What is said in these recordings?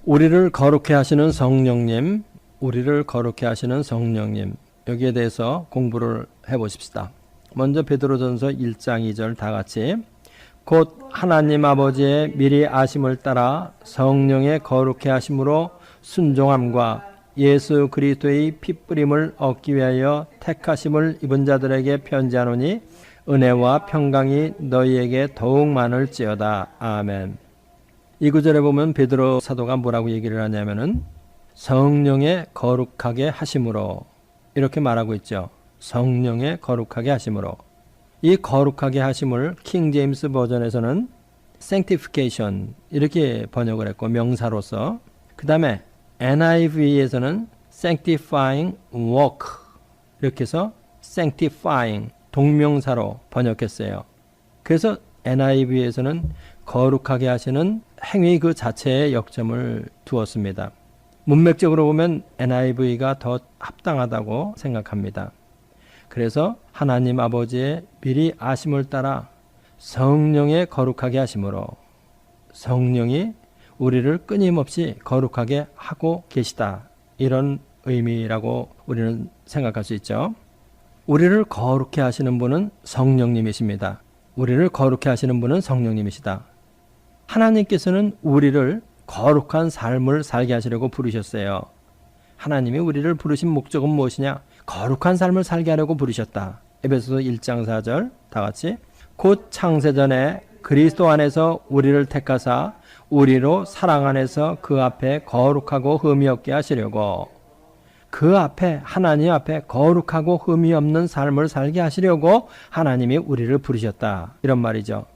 우리를 거룩해 하시는 성령님, 우리를 거룩해 하시는 성령님, 여기에 대해서 공부를 해보십시다. 먼저 베드로전서 1장 2절 다 같이 곧 하나님 아버지의 미리 아심을 따라 성령의 거룩해 하심으로 순종함과 예수 그리스도의 피뿌림을 얻기 위하여 택하심을 입은 자들에게 편지하노니 은혜와 평강이 너희에게 더욱 많을지어다. 아멘. 이 구절에 보면 베드로 사도가 뭐라고 얘기를 하냐면은 성령의 거룩하게 하심으로 이렇게 말하고 있죠. 성령의 거룩하게 하심으로. 이 거룩하게 하심을 킹 제임스 버전에서는 sanctification 이렇게 번역을 했고 명사로서, 그 다음에 NIV에서는 sanctifying work 이렇게 해서 sanctifying 동명사로 번역했어요. 그래서 NIV에서는 거룩하게 하시는 행위 그 자체에 역점을 두었습니다. 문맥적으로 보면 NIV가 더 합당하다고 생각합니다. 그래서 하나님 아버지의 미리 아심을 따라 성령의 거룩하게 하심으로 성령이 우리를 끊임없이 거룩하게 하고 계시다. 이런 의미라고 우리는 생각할 수 있죠. 우리를 거룩해 하시는 분은 성령님이십니다. 우리를 거룩해 하시는 분은 성령님이시다. 하나님께서는 우리를 거룩한 삶을 살게 하시려고 부르셨어요. 하나님이 우리를 부르신 목적은 무엇이냐? 거룩한 삶을 살게 하려고 부르셨다. 에베소서 1장 4절 다 같이 곧 창세전에 그리스도 안에서 우리를 택하사 우리로 사랑 안에서 그 앞에 거룩하고 흠이 없게 하시려고, 그 앞에 하나님 앞에 거룩하고 흠이 없는 삶을 살게 하시려고 하나님이 우리를 부르셨다. 이런 말이죠.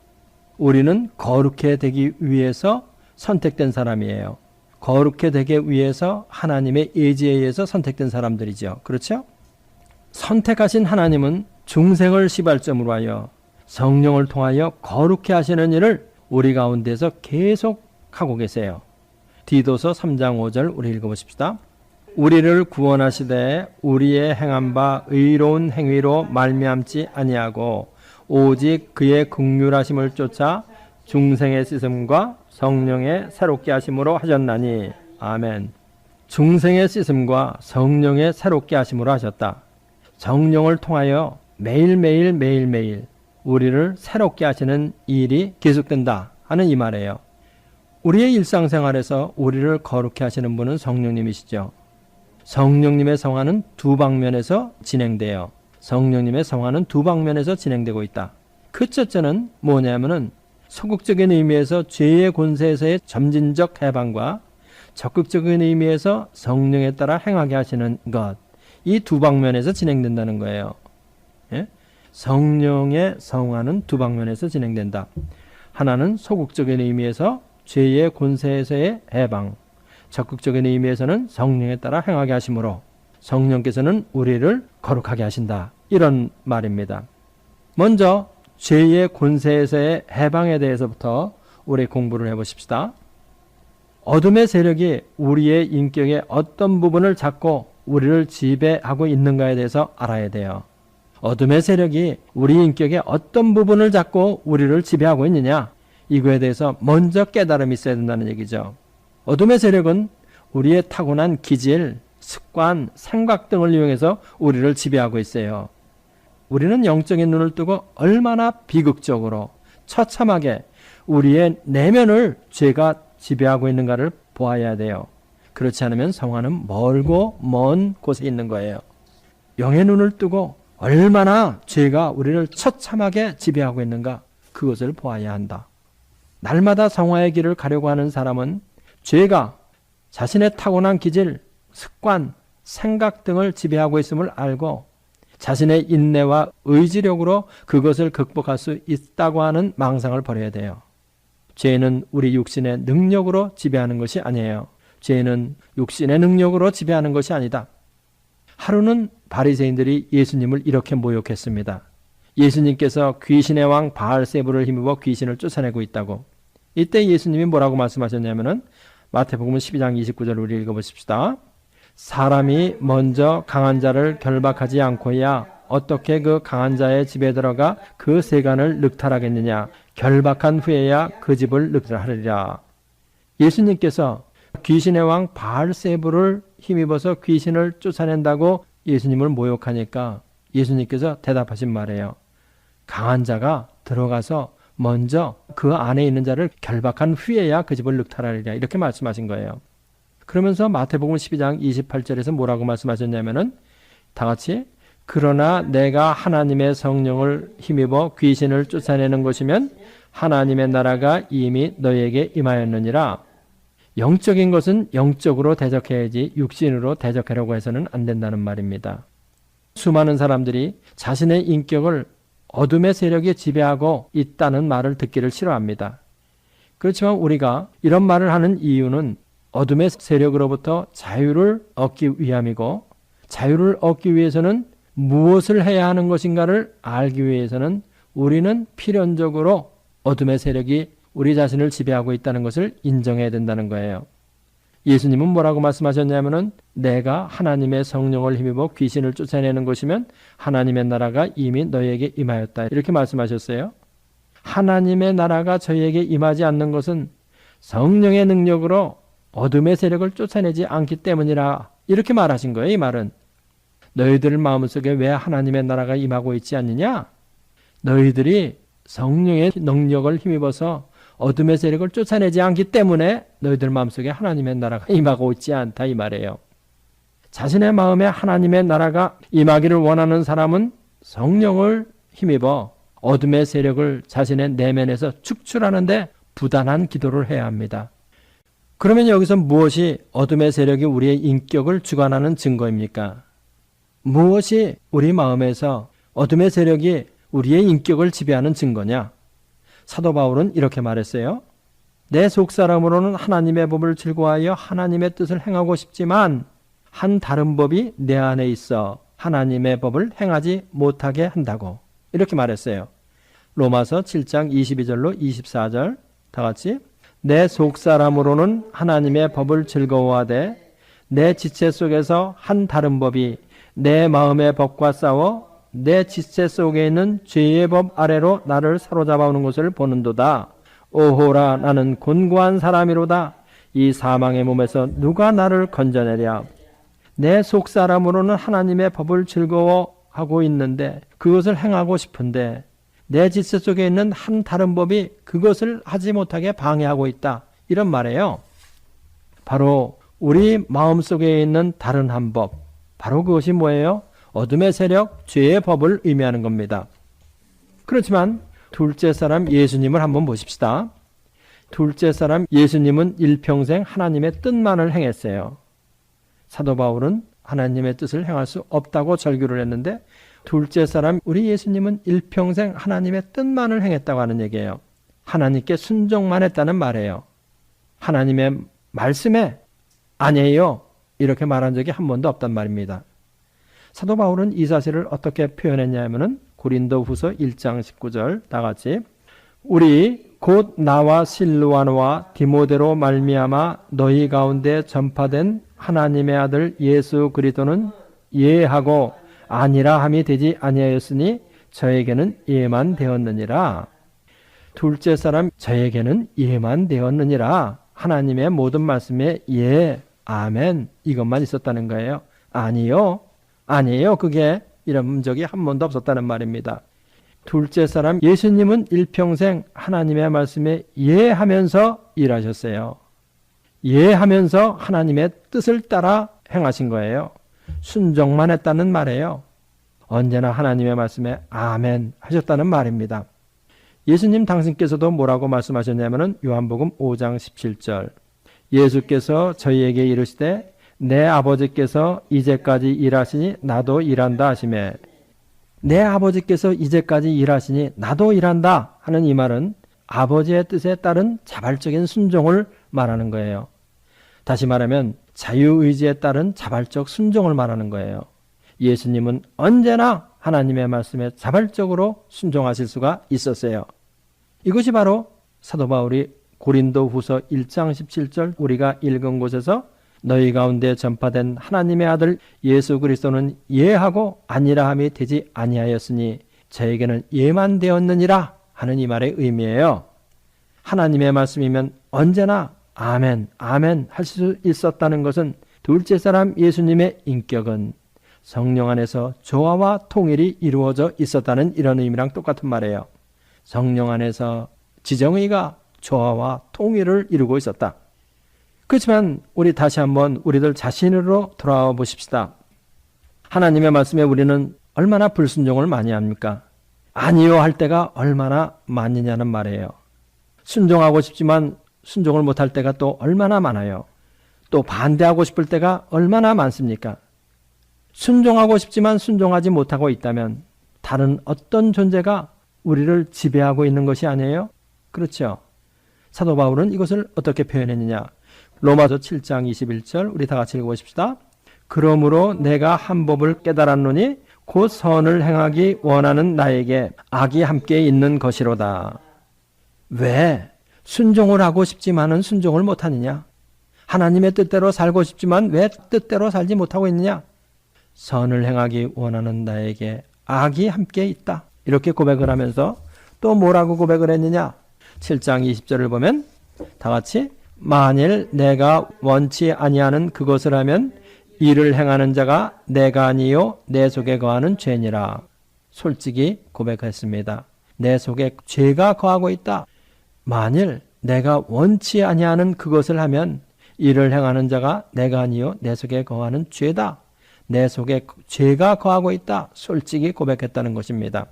우리는 거룩해 되기 위해서 선택된 사람이에요. 거룩해 되기 위해서 하나님의 예지에 의해서 선택된 사람들이죠. 그렇죠? 선택하신 하나님은 중생을 시발점으로 하여 성령을 통하여 거룩해 하시는 일을 우리 가운데서 계속 하고 계세요. 디도서 3장 5절 우리 읽어보십시다. 우리를 구원하시되 우리의 행한 바 의로운 행위로 말미암지 아니하고 오직 그의 긍휼하심을 쫓아 중생의 씻음과 성령의 새롭게 하심으로 하셨나니. 아멘. 중생의 씻음과 성령의 새롭게 하심으로 하셨다. 성령을 통하여 매일매일 우리를 새롭게 하시는 일이 계속된다 하는 이 말이에요. 우리의 일상생활에서 우리를 거룩해 하시는 분은 성령님이시죠. 성령님의 성화는 두 방면에서 진행돼요. 성령님의 성화는 두 방면에서 진행되고 있다. 그 첫째는 뭐냐면은 소극적인 의미에서 죄의 권세에서의 점진적 해방과 적극적인 의미에서 성령에 따라 행하게 하시는 것, 이 두 방면에서 진행된다는 거예요. 예? 성령의 성화는 두 방면에서 진행된다. 하나는 소극적인 의미에서 죄의 권세에서의 해방, 적극적인 의미에서는 성령에 따라 행하게 하심으로 성령께서는 우리를 거룩하게 하신다. 이런 말입니다. 먼저 죄의 권세에서의 해방에 대해서부터 우리 공부를 해보십시다. 어둠의 세력이 우리의 인격의 어떤 부분을 잡고 우리를 지배하고 있는가에 대해서 알아야 돼요. 어둠의 세력이 우리 인격의 어떤 부분을 잡고 우리를 지배하고 있느냐, 이거에 대해서 먼저 깨달음이 있어야 된다는 얘기죠. 어둠의 세력은 우리의 타고난 기질, 습관, 생각 등을 이용해서 우리를 지배하고 있어요. 우리는 영적인 눈을 뜨고 얼마나 비극적으로 처참하게 우리의 내면을 죄가 지배하고 있는가를 보아야 돼요. 그렇지 않으면 성화는 멀고 먼 곳에 있는 거예요. 영의 눈을 뜨고 얼마나 죄가 우리를 처참하게 지배하고 있는가, 그것을 보아야 한다. 날마다 성화의 길을 가려고 하는 사람은 죄가 자신의 타고난 기질, 습관, 생각 등을 지배하고 있음을 알고 자신의 인내와 의지력으로 그것을 극복할 수 있다고 하는 망상을 버려야 돼요. 죄는 우리 육신의 능력으로 지배하는 것이 아니에요. 죄는 육신의 능력으로 지배하는 것이 아니다. 하루는 바리새인들이 예수님을 이렇게 모욕했습니다. 예수님께서 귀신의 왕 바알세불을 힘입어 귀신을 쫓아내고 있다고. 이때 예수님이 뭐라고 말씀하셨냐면은 마태복음 12장 29절 우리 읽어보십시다. 사람이 먼저 강한 자를 결박하지 않고야 어떻게 그 강한 자의 집에 들어가 그 세간을 늑탈하겠느냐. 결박한 후에야 그 집을 늑탈하리라. 예수님께서 귀신의 왕 바알세불을 힘입어서 귀신을 쫓아낸다고 예수님을 모욕하니까 예수님께서 대답하신 말이에요. 강한 자가 들어가서 먼저 그 안에 있는 자를 결박한 후에야 그 집을 늑탈하리라, 이렇게 말씀하신 거예요. 그러면서 마태복음 12장 28절에서 뭐라고 말씀하셨냐면은 다 같이, 그러나 내가 하나님의 성령을 힘입어 귀신을 쫓아내는 것이면 하나님의 나라가 이미 너희에게 임하였느니라. 영적인 것은 영적으로 대적해야지 육신으로 대적하려고 해서는 안 된다는 말입니다. 수많은 사람들이 자신의 인격을 어둠의 세력이 지배하고 있다는 말을 듣기를 싫어합니다. 그렇지만 우리가 이런 말을 하는 이유는 어둠의 세력으로부터 자유를 얻기 위함이고, 자유를 얻기 위해서는 무엇을 해야 하는 것인가를 알기 위해서는 우리는 필연적으로 어둠의 세력이 우리 자신을 지배하고 있다는 것을 인정해야 된다는 거예요. 예수님은 뭐라고 말씀하셨냐면은 내가 하나님의 성령을 힘입어 귀신을 쫓아내는 것이면 하나님의 나라가 이미 너희에게 임하였다, 이렇게 말씀하셨어요. 하나님의 나라가 저희에게 임하지 않는 것은 성령의 능력으로 어둠의 세력을 쫓아내지 않기 때문이라, 이렇게 말하신 거예요. 이 말은 너희들 마음속에 왜 하나님의 나라가 임하고 있지 않느냐? 너희들이 성령의 능력을 힘입어서 어둠의 세력을 쫓아내지 않기 때문에 너희들 마음속에 하나님의 나라가 임하고 있지 않다, 이 말이에요. 자신의 마음에 하나님의 나라가 임하기를 원하는 사람은 성령을 힘입어 어둠의 세력을 자신의 내면에서 축출하는데 부단한 기도를 해야 합니다. 그러면 여기서 무엇이 어둠의 세력이 우리의 인격을 주관하는 증거입니까? 무엇이 우리 마음에서 어둠의 세력이 우리의 인격을 지배하는 증거냐? 사도 바울은 이렇게 말했어요. 내 속사람으로는 하나님의 법을 즐거워하여 하나님의 뜻을 행하고 싶지만 한 다른 법이 내 안에 있어 하나님의 법을 행하지 못하게 한다고, 이렇게 말했어요. 로마서 7장 22절로 24절 다 같이, 내 속사람으로는 하나님의 법을 즐거워하되 내 지체 속에서 한 다른 법이 내 마음의 법과 싸워 내 지체 속에 있는 죄의 법 아래로 나를 사로잡아오는 것을 보는도다. 오호라, 나는 곤고한 사람이로다. 이 사망의 몸에서 누가 나를 건져내랴. 내 속사람으로는 하나님의 법을 즐거워하고 있는데 그것을 행하고 싶은데 내 지체 속에 있는 한 다른 법이 그것을 하지 못하게 방해하고 있다, 이런 말이에요. 바로 우리 마음속에 있는 다른 한 법, 바로 그것이 뭐예요? 어둠의 세력, 죄의 법을 의미하는 겁니다. 그렇지만 둘째 사람 예수님을 한번 보십시다. 둘째 사람 예수님은 일평생 하나님의 뜻만을 행했어요. 사도 바울은 하나님의 뜻을 행할 수 없다고 절규를 했는데 둘째 사람 우리 예수님은 일평생 하나님의 뜻만을 행했다고 하는 얘기예요. 하나님께 순종만 했다는 말이에요. 하나님의 말씀에 아니에요, 이렇게 말한 적이 한 번도 없단 말입니다. 사도 바울은 이 사실을 어떻게 표현했냐면은 고린도후서 1장 19절 다 같이, 우리 곧 나와 실루아노와 디모데로 말미암아 너희 가운데 전파된 하나님의 아들 예수 그리스도는 예하고 아니라 함이 되지 아니하였으니 저에게는 예만 되었느니라. 둘째 사람 저에게는 예만 되었느니라. 하나님의 모든 말씀에 예, 아멘, 이것만 있었다는 거예요. 아니에요. 그게 이런 적이 한 번도 없었다는 말입니다. 둘째 사람 예수님은 일평생 하나님의 말씀에 예하면서 일하셨어요. 예하면서 하나님의 뜻을 따라 행하신 거예요. 순종만 했다는 말이에요. 언제나 하나님의 말씀에 아멘 하셨다는 말입니다. 예수님 당신께서도 뭐라고 말씀하셨냐면 요한복음 5장 17절, 예수께서 저희에게 이르시되 내 아버지께서 이제까지 일하시니 나도 일한다 하시매, 내 아버지께서 이제까지 일하시니 나도 일한다 하는 이 말은 아버지의 뜻에 따른 자발적인 순종을 말하는 거예요. 다시 말하면 자유의지에 따른 자발적 순종을 말하는 거예요. 예수님은 언제나 하나님의 말씀에 자발적으로 순종하실 수가 있었어요. 이것이 바로 사도 바울이 고린도후서 1장 17절 우리가 읽은 곳에서 너희 가운데 전파된 하나님의 아들 예수 그리스도는 예하고 아니라함이 되지 아니하였으니 저에게는 예만 되었느니라 하는 이 말의 의미예요. 하나님의 말씀이면 언제나 아멘, 아멘 할 수 있었다는 것은 둘째 사람 예수님의 인격은 성령 안에서 조화와 통일이 이루어져 있었다는 이런 의미랑 똑같은 말이에요. 성령 안에서 지정의가 조화와 통일을 이루고 있었다. 그렇지만 우리 다시 한번 우리들 자신으로 돌아와 보십시다. 하나님의 말씀에 우리는 얼마나 불순종을 많이 합니까? 아니요 할 때가 얼마나 많느냐는 말이에요. 순종하고 싶지만 순종을 못할 때가 또 얼마나 많아요. 또 반대하고 싶을 때가 얼마나 많습니까? 순종하고 싶지만 순종하지 못하고 있다면 다른 어떤 존재가 우리를 지배하고 있는 것이 아니에요? 그렇죠. 사도 바울은 이것을 어떻게 표현했느냐? 로마서 7장 21절 우리 다 같이 읽어보십시다. 그러므로 내가 한 법을 깨달았노니 곧 선을 행하기 원하는 나에게 악이 함께 있는 것이로다. 왜 순종을 하고 싶지만은 순종을 못하느냐? 하나님의 뜻대로 살고 싶지만 왜 뜻대로 살지 못하고 있느냐? 선을 행하기 원하는 나에게 악이 함께 있다. 이렇게 고백을 하면서 또 뭐라고 고백을 했느냐? 7장 20절을 보면 다 같이 만일 내가 원치 아니하는 그것을 하면 이를 행하는 자가 내가 아니요 내 속에 거하는 죄니라. 솔직히 고백했습니다. 내 속에 죄가 거하고 있다. 만일 내가 원치 아니하는 그것을 하면 이를 행하는 자가 내가 아니요 내 속에 거하는 죄다. 내 속에 죄가 거하고 있다. 솔직히 고백했다는 것입니다.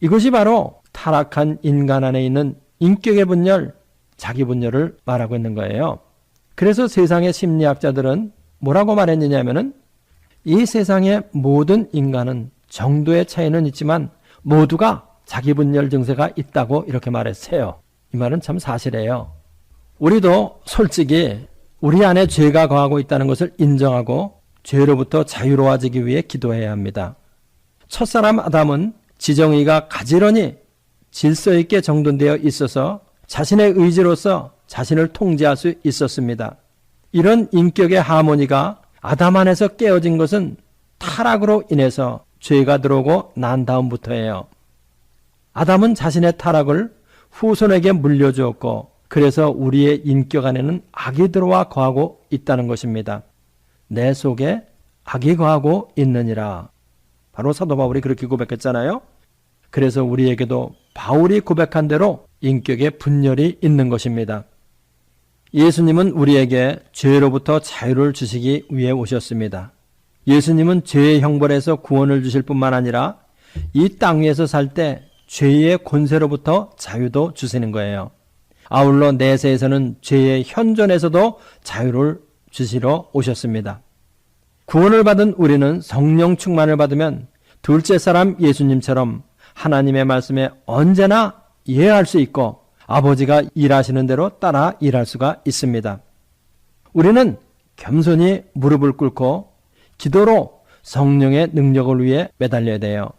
이것이 바로 타락한 인간 안에 있는 인격의 분열, 자기 분열을 말하고 있는 거예요. 그래서 세상의 심리학자들은 뭐라고 말했느냐면은 이 세상의 모든 인간은 정도의 차이는 있지만 모두가 자기 분열 증세가 있다고 이렇게 말했어요. 이 말은 참 사실이에요. 우리도 솔직히 우리 안에 죄가 거하고 있다는 것을 인정하고 죄로부터 자유로워지기 위해 기도해야 합니다. 첫사람 아담은 지정의가 가지런히 질서 있게 정돈되어 있어서 자신의 의지로서 자신을 통제할 수 있었습니다. 이런 인격의 하모니가 아담 안에서 깨어진 것은 타락으로 인해서 죄가 들어오고 난 다음부터예요. 아담은 자신의 타락을 후손에게 물려주었고 그래서 우리의 인격 안에는 악이 들어와 거하고 있다는 것입니다. 내 속에 악이 거하고 있느니라. 바로 사도 바울이 그렇게 고백했잖아요. 그래서 우리에게도 바울이 고백한 대로 인격의 분열이 있는 것입니다. 예수님은 우리에게 죄로부터 자유를 주시기 위해 오셨습니다. 예수님은 죄의 형벌에서 구원을 주실 뿐만 아니라 이 땅 위에서 살 때 죄의 권세로부터 자유도 주시는 거예요. 아울러 내세에서는 죄의 현존에서도 자유를 주시러 오셨습니다. 구원을 받은 우리는 성령 충만을 받으면 둘째 사람 예수님처럼 하나님의 말씀에 언제나 이해할 수 있고 아버지가 일하시는 대로 따라 일할 수가 있습니다. 우리는 겸손히 무릎을 꿇고 기도로 성령의 능력을 위해 매달려야 돼요.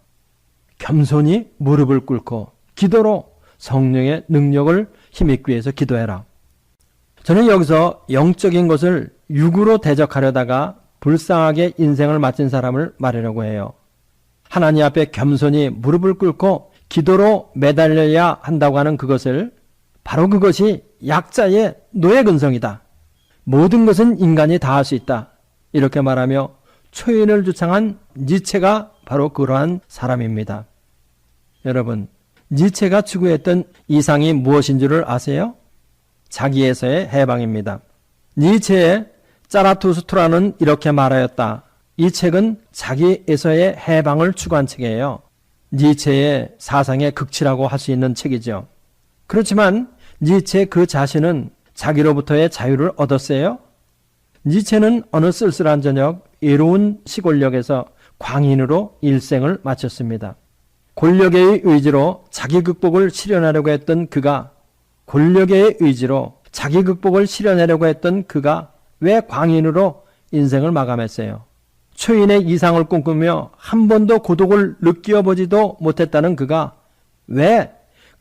겸손히 무릎을 꿇고 기도로 성령의 능력을 힘입기 위해서 기도해라. 저는 여기서 영적인 것을 육으로 대적하려다가 불쌍하게 인생을 마친 사람을 말하려고 해요. 하나님 앞에 겸손히 무릎을 꿇고 기도로 매달려야 한다고 하는 그것을 바로 그것이 약자의 노예 근성이다. 모든 것은 인간이 다 할 수 있다. 이렇게 말하며 초인을 주창한 니체가 바로 그러한 사람입니다. 여러분, 니체가 추구했던 이상이 무엇인 줄을 아세요? 자기에서의 해방입니다. 니체의 짜라투스트라는 이렇게 말하였다. 이 책은 자기에서의 해방을 추구한 책이에요. 니체의 사상의 극치라고 할 수 있는 책이죠. 그렇지만 니체 그 자신은 자기로부터의 자유를 얻었어요. 니체는 어느 쓸쓸한 저녁 외로운 시골역에서 광인으로 일생을 마쳤습니다. 권력의 의지로 자기 극복을 실현하려고 했던 그가 왜 광인으로 인생을 마감했어요? 초인의 이상을 꿈꾸며 한 번도 고독을 느껴보지도 못했다는 그가 왜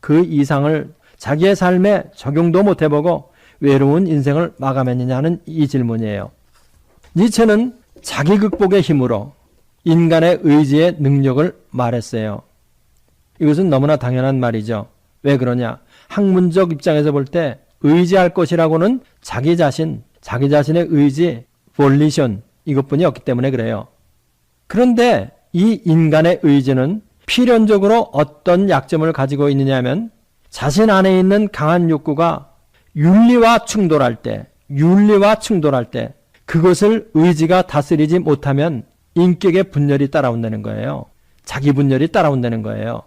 그 이상을 자기의 삶에 적용도 못해보고 외로운 인생을 마감했느냐는 이 질문이에요. 니체는 자기 극복의 힘으로 인간의 의지의 능력을 말했어요. 이것은 너무나 당연한 말이죠. 왜 그러냐? 학문적 입장에서 볼 때 의지할 것이라고는 자기 자신의 의지, volition 이것뿐이 없기 때문에 그래요. 그런데 이 인간의 의지는 필연적으로 어떤 약점을 가지고 있느냐면 자신 안에 있는 강한 욕구가 윤리와 충돌할 때 그것을 의지가 다스리지 못하면 인격의 분열이 따라온다는 거예요. 자기 분열이 따라온다는 거예요.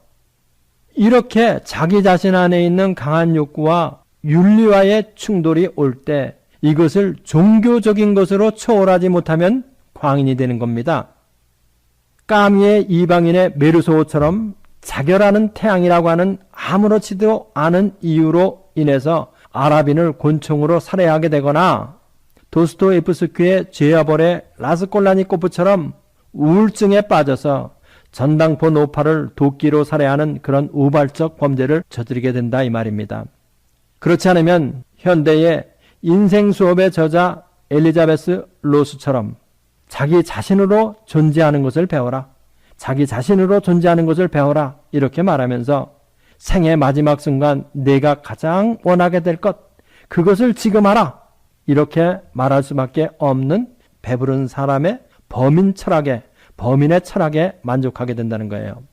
이렇게 자기 자신 안에 있는 강한 욕구와 윤리와의 충돌이 올 때 이것을 종교적인 것으로 초월하지 못하면 광인이 되는 겁니다. 까미의 이방인의 메르소처럼 자결하는 태양이라고 하는 아무렇지도 않은 이유로 인해서 아랍인을 곤충으로 살해하게 되거나 도스토옙스키의 죄와 벌의 라스콜라니코프처럼 우울증에 빠져서 전당포 노파를 도끼로 살해하는 그런 우발적 범죄를 저지르게 된다 이 말입니다. 그렇지 않으면 현대의 인생 수업의 저자 엘리자베스 로스처럼 자기 자신으로 존재하는 것을 배워라. 자기 자신으로 존재하는 것을 배워라. 이렇게 말하면서 생의 마지막 순간 내가 가장 원하게 될 것, 그것을 지금 하라. 이렇게 말할 수밖에 없는 배부른 사람의 범인의 철학에 만족하게 된다는 거예요.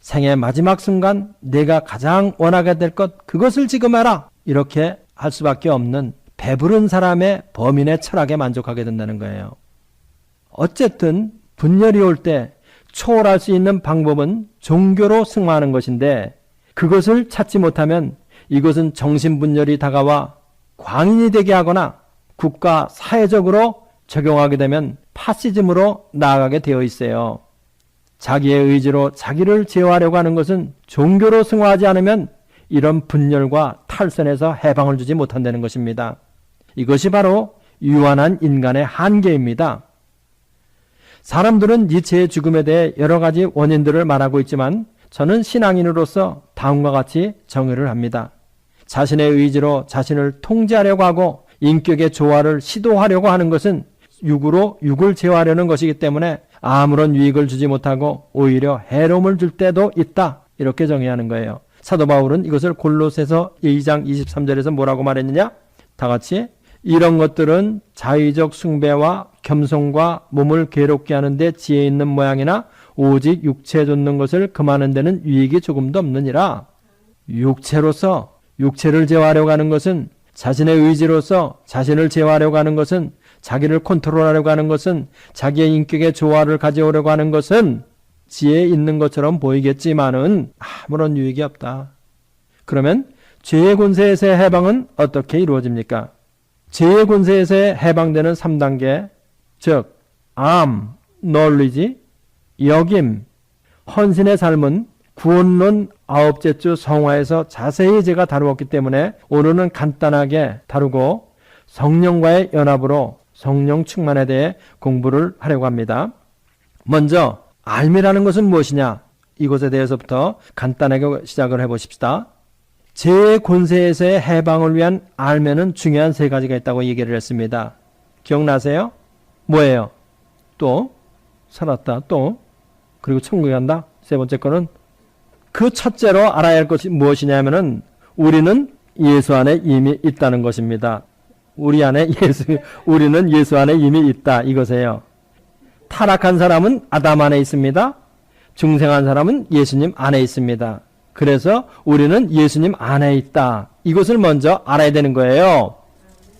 생의 마지막 순간 내가 가장 원하게 될 것, 그것을 지금 해라. 이렇게 할 수밖에 없는 배부른 사람의 범인의 철학에 만족하게 된다는 거예요. 어쨌든 분열이 올 때 초월할 수 있는 방법은 종교로 승화하는 것인데 그것을 찾지 못하면 이것은 정신분열이 다가와 광인이 되게 하거나 국가 사회적으로 적용하게 되면 파시즘으로 나아가게 되어 있어요. 자기의 의지로 자기를 제어하려고 하는 것은 종교로 승화하지 않으면 이런 분열과 탈선에서 해방을 주지 못한다는 것입니다. 이것이 바로 유한한 인간의 한계입니다. 사람들은 니체의 죽음에 대해 여러 가지 원인들을 말하고 있지만 저는 신앙인으로서 다음과 같이 정의를 합니다. 자신의 의지로 자신을 통제하려고 하고 인격의 조화를 시도하려고 하는 것은 육으로 육을 제어하려는 것이기 때문에 아무런 유익을 주지 못하고 오히려 해로움을 줄 때도 있다. 이렇게 정의하는 거예요. 사도 바울은 이것을 골로새서 2장 23절에서 뭐라고 말했느냐? 다 같이 이런 것들은 자의적 숭배와 겸손과 몸을 괴롭게 하는데 지혜 있는 모양이나 오직 육체에 좇는 것을 금하는 데는 유익이 조금도 없느니라. 육체로서 육체를 제어하려고 하는 것은 자신의 의지로서 자신을 제어하려고 하는 것은 자기를 컨트롤하려고 하는 것은 자기의 인격의 조화를 가져오려고 하는 것은 지혜 있는 것처럼 보이겠지만은 아무런 유익이 없다. 그러면 죄의 권세에서의 해방은 어떻게 이루어집니까? 죄의 권세에서 해방되는 3단계, 즉 knowledge, 여김, 헌신의 삶은 구원론 9째 주 성화에서 자세히 제가 다루었기 때문에 오늘은 간단하게 다루고 성령과의 연합으로 성령 충만에 대해 공부를 하려고 합니다. 먼저 알미라는 것은 무엇이냐? 이것에 대해서부터 간단하게 시작을 해보십시다. 죄의 권세에서의 해방을 위한 알면은 중요한 3가지가 있다고 얘기를 했습니다. 기억나세요? 뭐예요? 또 살았다. 또 그리고 천국에 간다. 3번째 거는 그 첫째로 알아야 할 것이 무엇이냐면은 우리는 예수 안에 이미 있다는 것입니다. 우리는 예수 안에 이미 있다. 이것이에요. 타락한 사람은 아담 안에 있습니다. 중생한 사람은 예수님 안에 있습니다. 그래서 우리는 예수님 안에 있다. 이것을 먼저 알아야 되는 거예요.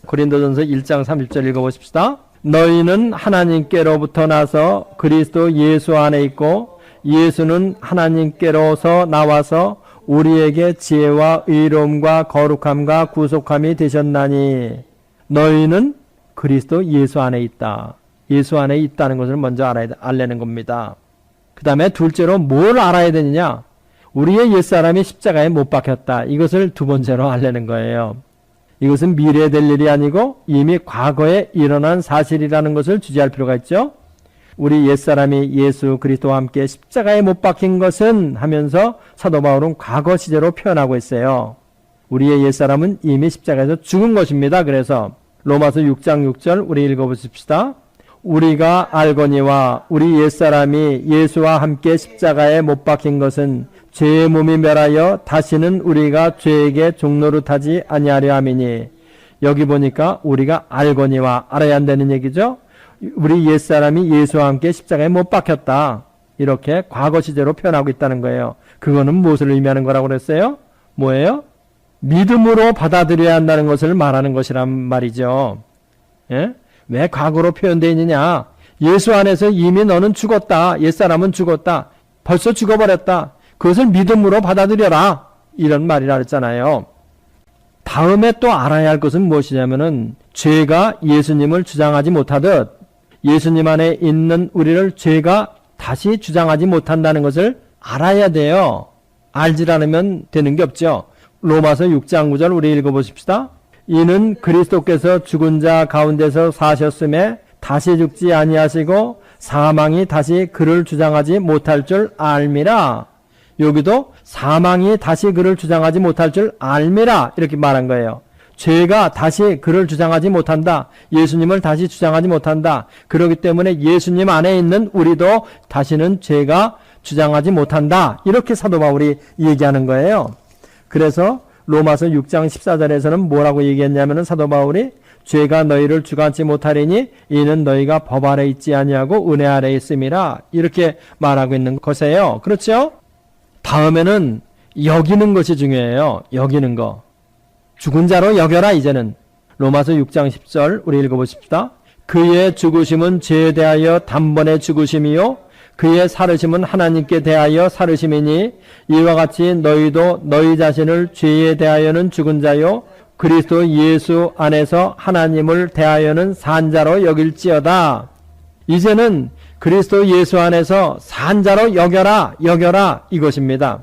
고린도전서 1장 30절 읽어보십시다. 너희는 하나님께로부터 나서 그리스도 예수 안에 있고 예수는 하나님께로서 나와서 우리에게 지혜와 의로움과 거룩함과 구속함이 되셨나니 너희는 그리스도 예수 안에 있다. 예수 안에 있다는 것을 먼저 알려는 겁니다. 그 다음에 둘째로 뭘 알아야 되느냐? 우리의 옛사람이 십자가에 못 박혔다. 이것을 2번째로 알려는 거예요. 이것은 미래에 될 일이 아니고 이미 과거에 일어난 사실이라는 것을 주지할 필요가 있죠. 우리 옛사람이 예수 그리스도와 함께 십자가에 못 박힌 것은 하면서 사도 바울은 과거 시제로 표현하고 있어요. 우리의 옛사람은 이미 십자가에서 죽은 것입니다. 그래서 로마서 6장 6절 우리 읽어보십시다. 우리가 알거니와 우리 옛사람이 예수와 함께 십자가에 못 박힌 것은 죄의 몸이 멸하여 다시는 우리가 죄에게 종노릇하지 아니하려 함이니. 여기 보니까 우리가 알거니와 알아야 한다는 얘기죠. 우리 옛사람이 예수와 함께 십자가에 못 박혔다. 이렇게 과거 시제로 표현하고 있다는 거예요. 그거는 무엇을 의미하는 거라고 그랬어요? 뭐예요? 믿음으로 받아들여야 한다는 것을 말하는 것이란 말이죠. 예? 왜 과거로 표현되어 있느냐? 예수 안에서 이미 너는 죽었다. 옛사람은 죽었다. 벌써 죽어버렸다. 그것을 믿음으로 받아들여라. 이런 말이라 했잖아요. 다음에 또 알아야 할 것은 무엇이냐면은 죄가 예수님을 주장하지 못하듯 예수님 안에 있는 우리를 죄가 다시 주장하지 못한다는 것을 알아야 돼요. 알지 않으면 되는 게 없죠. 로마서 6장 9절 우리 읽어보십시다. 이는 그리스도께서 죽은 자 가운데서 사셨음에 다시 죽지 아니하시고 사망이 다시 그를 주장하지 못할 줄 알미라. 여기도 사망이 다시 그를 주장하지 못할 줄 알미라 이렇게 말한 거예요. 죄가 다시 그를 주장하지 못한다. 예수님을 다시 주장하지 못한다. 그렇기 때문에 예수님 안에 있는 우리도 다시는 죄가 주장하지 못한다. 이렇게 사도 바울이 얘기하는 거예요. 그래서 로마서 6장 14절에서는 뭐라고 얘기했냐면 사도 바울이 죄가 너희를 주관치 못하리니 이는 너희가 법 아래 있지 아니하고 은혜 아래 있음이라 이렇게 말하고 있는 것이에요. 그렇죠? 다음에는 여기는 것이 중요해요. 여기는 거. 죽은 자로 여겨라 이제는. 로마서 6장 10절 우리 읽어보십시다. 그의 죽으심은 죄에 대하여 단번에 죽으심이요 그의 살으심은 하나님께 대하여 살으심이니 이와 같이 너희도 너희 자신을 죄에 대하여는 죽은 자요 그리스도 예수 안에서 하나님을 대하여는 산 자로 여길지어다. 이제는 그리스도 예수 안에서 산 자로 여겨라 이것입니다.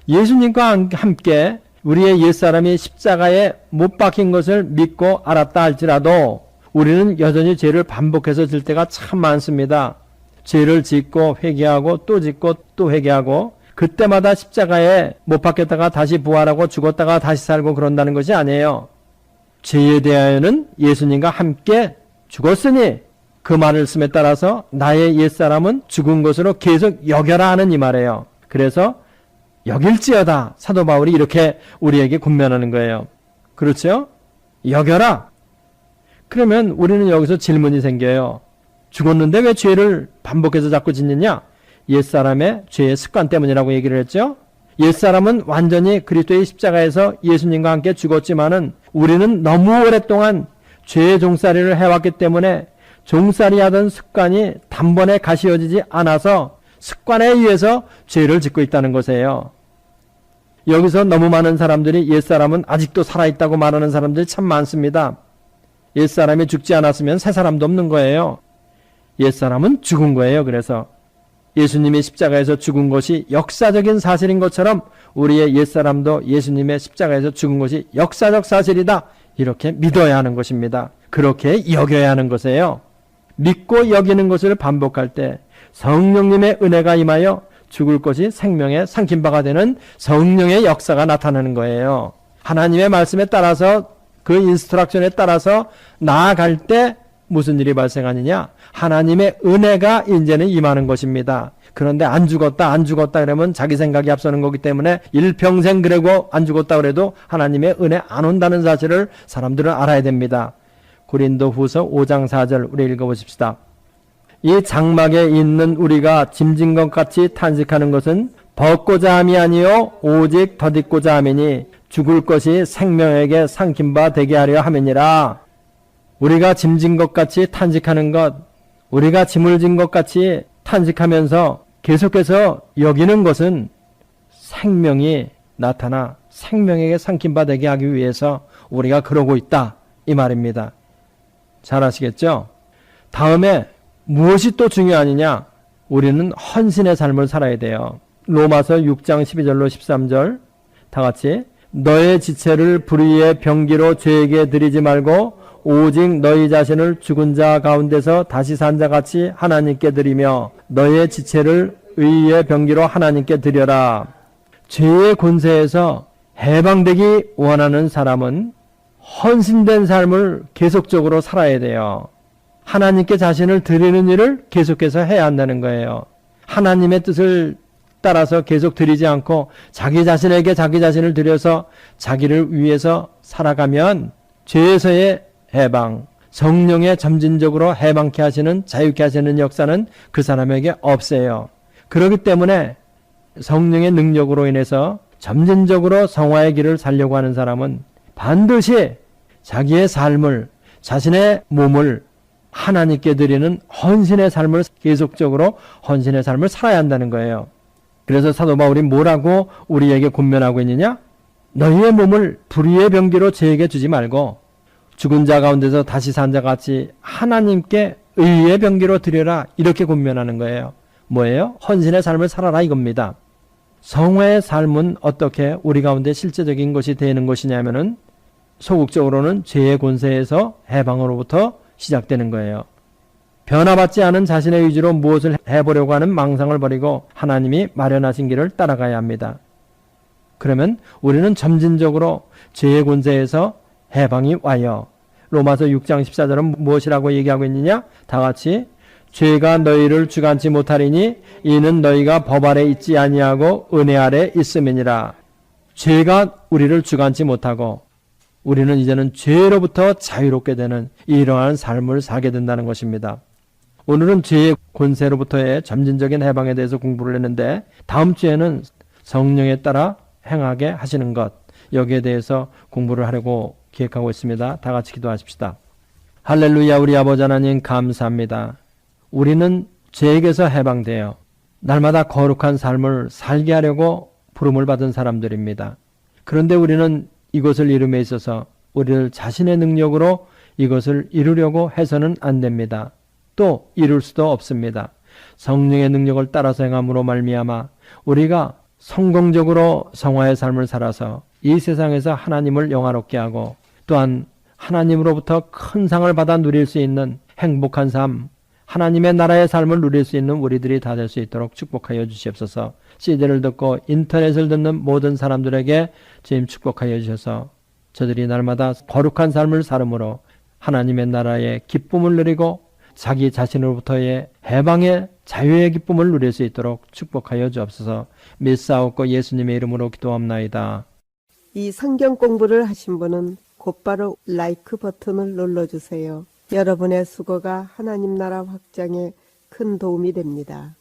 예수님과 함께 우리의 옛사람이 십자가에 못 박힌 것을 믿고 알았다 할지라도 우리는 여전히 죄를 반복해서 질 때가 참 많습니다. 죄를 짓고 회개하고 또 짓고 또 회개하고 그때마다 십자가에 못 박혔다가 다시 부활하고 죽었다가 다시 살고 그런다는 것이 아니에요. 죄에 대하여는 예수님과 함께 죽었으니 그 말씀에 따라서 나의 옛사람은 죽은 것으로 계속 여겨라 하는 이 말이에요. 그래서 여길지어다 사도 바울이 이렇게 우리에게 권면하는 거예요. 그렇죠? 여겨라. 그러면 우리는 여기서 질문이 생겨요. 죽었는데 왜 죄를 반복해서 자꾸 짓느냐? 옛사람의 죄의 습관 때문이라고 얘기를 했죠. 옛사람은 완전히 그리스도의 십자가에서 예수님과 함께 죽었지만은 우리는 너무 오랫동안 죄의 종살이를 해왔기 때문에 종살이 하던 습관이 단번에 가시워지지 않아서 습관에 의해서 죄를 짓고 있다는 것이에요. 여기서 너무 많은 사람들이 옛사람은 아직도 살아있다고 말하는 사람들이 참 많습니다. 옛사람이 죽지 않았으면 새 사람도 없는 거예요. 옛사람은 죽은 거예요. 그래서 예수님이 십자가에서 죽은 것이 역사적인 사실인 것처럼 우리의 옛사람도 예수님의 십자가에서 죽은 것이 역사적 사실이다. 이렇게 믿어야 하는 것입니다. 그렇게 여겨야 하는 것이에요. 믿고 여기는 것을 반복할 때 성령님의 은혜가 임하여 죽을 것이 생명의 삼킨바가 되는 성령의 역사가 나타나는 거예요. 하나님의 말씀에 따라서 그 인스트럭션에 따라서 나아갈 때 무슨 일이 발생하느냐? 하나님의 은혜가 이제는 임하는 것입니다. 그런데 안 죽었다 그러면 자기 생각이 앞서는 거기 때문에 일평생 그러고 안 죽었다 그래도 하나님의 은혜 안 온다는 사실을 사람들은 알아야 됩니다. 고린도후서 5장 4절 우리 읽어보십시다. 이 장막에 있는 우리가 짐진 것 같이 탄식하는 것은 벗고자 함이 아니요 오직 덧입고자 함이니 죽을 것이 생명에게 삼킨 바 되게 하려 함이니라. 우리가 짐진 것 같이 탄식하는 것, 우리가 짐을 진 것 같이 탄식하면서 계속해서 여기는 것은 생명이 나타나 생명에게 삼킨 바 되게 하기 위해서 우리가 그러고 있다 이 말입니다. 잘 아시겠죠? 다음에 무엇이 또 중요하느냐? 우리는 헌신의 삶을 살아야 돼요. 로마서 6장 12절로 13절 다 같이 너의 지체를 불의의 병기로 죄에게 드리지 말고 오직 너희 자신을 죽은 자 가운데서 다시 산 자같이 하나님께 드리며 너의 지체를 의의 병기로 하나님께 드려라. 죄의 권세에서 해방되기 원하는 사람은 헌신된 삶을 계속적으로 살아야 돼요. 하나님께 자신을 드리는 일을 계속해서 해야 한다는 거예요. 하나님의 뜻을 따라서 계속 드리지 않고 자기 자신에게 자기 자신을 드려서 자기를 위해서 살아가면 죄에서의 해방, 성령의 점진적으로 해방케 하시는, 자유케 하시는 역사는 그 사람에게 없어요. 그렇기 때문에 성령의 능력으로 인해서 점진적으로 성화의 길을 살려고 하는 사람은 반드시 자기의 삶을, 자신의 몸을 하나님께 드리는 헌신의 삶을, 계속적으로 헌신의 삶을 살아야 한다는 거예요. 그래서 사도 바울이 뭐라고 우리에게 권면하고 있느냐? 너희의 몸을 불의의 병기로 죄에게 주지 말고 죽은 자 가운데서 다시 산 자 같이 하나님께 의의 병기로 드려라, 이렇게 권면하는 거예요. 뭐예요? 헌신의 삶을 살아라, 이겁니다. 성화의 삶은 어떻게 우리 가운데 실제적인 것이 되는 것이냐면은 소극적으로는 죄의 권세에서 해방으로부터 시작되는 거예요. 변화받지 않은 자신의 의지로 무엇을 해보려고 하는 망상을 버리고 하나님이 마련하신 길을 따라가야 합니다. 그러면 우리는 점진적으로 죄의 권세에서 해방이 와요. 로마서 6장 14절은 무엇이라고 얘기하고 있느냐? 다 같이 죄가 너희를 주관치 못하리니 이는 너희가 법 아래 있지 아니하고 은혜 아래 있음이니라. 죄가 우리를 주관치 못하고 우리는 이제는 죄로부터 자유롭게 되는 이러한 삶을 살게 된다는 것입니다. 오늘은 죄의 권세로부터의 점진적인 해방에 대해서 공부를 했는데 다음 주에는 성령에 따라 행하게 하시는 것, 여기에 대해서 공부를 하려고 기획하고 있습니다. 다 같이 기도하십시다. 할렐루야. 우리 아버지 하나님 감사합니다. 우리는 죄에게서 해방되어 날마다 거룩한 삶을 살게 하려고 부름을 받은 사람들입니다. 그런데 우리는 이것을 이룸에 있어서 우리를 자신의 능력으로 이것을 이루려고 해서는 안 됩니다. 또 이룰 수도 없습니다. 성령의 능력을 따라서 행함으로 말미암아 우리가 성공적으로 성화의 삶을 살아서 이 세상에서 하나님을 영화롭게 하고 또한 하나님으로부터 큰 상을 받아 누릴 수 있는 행복한 삶, 하나님의 나라의 삶을 누릴 수 있는 우리들이 다 될 수 있도록 축복하여 주시옵소서. CD를 듣고 인터넷을 듣는 모든 사람들에게 주님 축복하여 주셔서 저들이 날마다 거룩한 삶을 살음으로 하나님의 나라의 기쁨을 누리고 자기 자신으로부터의 해방의 자유의 기쁨을 누릴 수 있도록 축복하여 주옵소서. 믿사옵고 예수님의 이름으로 기도합나이다. 이 성경 공부를 하신 분은 곧바로 라이크 버튼을 눌러주세요. 여러분의 수고가 하나님 나라 확장에 큰 도움이 됩니다.